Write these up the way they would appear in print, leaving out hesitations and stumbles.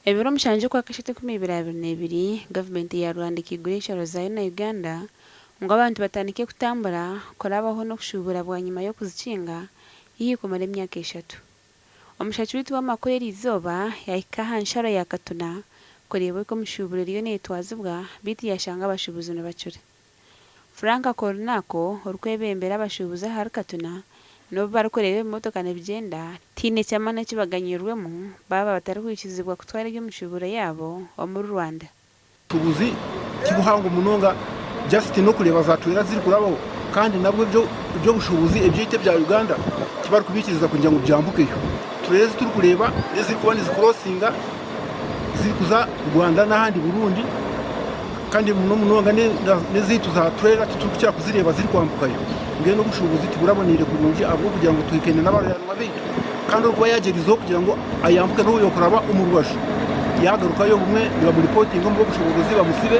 Ebiro mushanje kwa kashite 2022 government ya Rwanda ikigurisha rozayo na Uganda ngo abantu batanike kutambura korabaho no kushubura bwa nyuma yo kuzicinga iyi kumara imyaka 3. Omushachi witu w'amakuru izoba ya ahansharo ya KATUNA korewe ko mushuburo riyo netwazibwa biti yashanga abashubuzi no bacure. Franka Kornako urkwebembera abashubuza har KATUNA no barukorewe motoka n'ebigenda tine cyamana kibaganyirwemo baba batarukizibwa kutwara ryo mushuburo yabo mu Rwanda. Tubuzi kibuhanga umunonga just no kureba zatwera ziri kurabo kandi nabwo byo bushubuzi ebyite bya Uganda kibaru kubikiriza kugira ngo byambukeyo. Tureze turi kureba ziri kubani zikrosinga ziri kuza Rwanda n'ahandi Burundi kandi munonga nezitu za trailer tutukira kuzireba ziri kwambukayo. Ngeno bushubuzi tiburabonire kunonje abo kugira ngo twikene n'abayanwa bitu kandi urwo yagerizo kugira ngo ayambuke no yokuraba umurwasho yagaruka yo bumwe biba reporting ngo bushubuzi bamusibe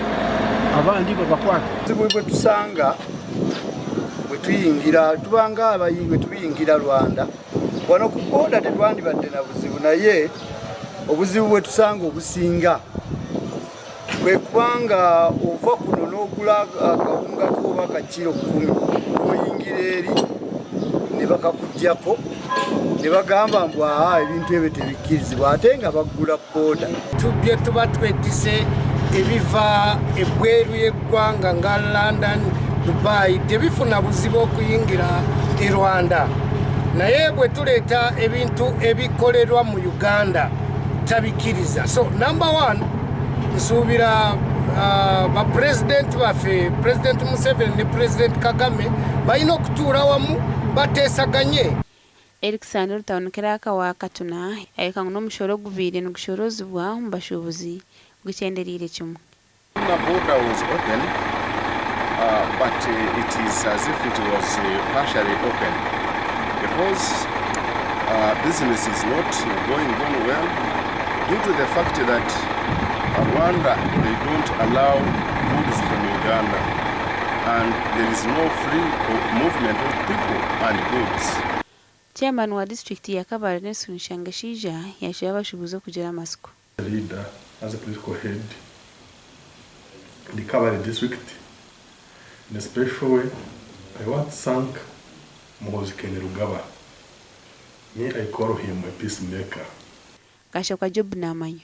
abandi babakwata zibwe tusanga bwe tuyingira tubanga abayingwe tubingira Rwanda wano ku border tetwandi badde na buzibu naye obuzibu bwe tusanga obusinga bwe kubanga ova kuno n'okula akawunga ko bakakiro 10 oyingireri ne bakakujjako ne bagamba mbwa ebintu ebyo tebikirizibwa ate nga bagula border tubye tuba twetise ebiva ebweru y'eggwanga nga London, Dubai tebifuna buzibu okuyingira e Rwanda naye bwe tuleeta ebintu ebikolerwa mu Uganda tabikiriza. So number 1 nsuubira ba president bafe President Museveni ne President Kagame balina okutuula wamu bateesaganye. Alexander Taunkeraka wa KATUNA ayeka ngo n'umushoro gubire no gushorozwa mu bashubuzi gucenderire kimwe. The border was open, but it is as if it was partially open because business is not going on well due to the fact that Rwanda, they don't allow goods from Uganda and there is no free movement of people and goods. Chairman wa district ya Kabale Nelson Shangashija yashoye abashubuzo kugira amasiko. Leader as a political head in the Kabale district, in a special way, I want to thank Mohozi Kainerugaba. Me, I call him a peacemaker. Kasha kwa job na manyo.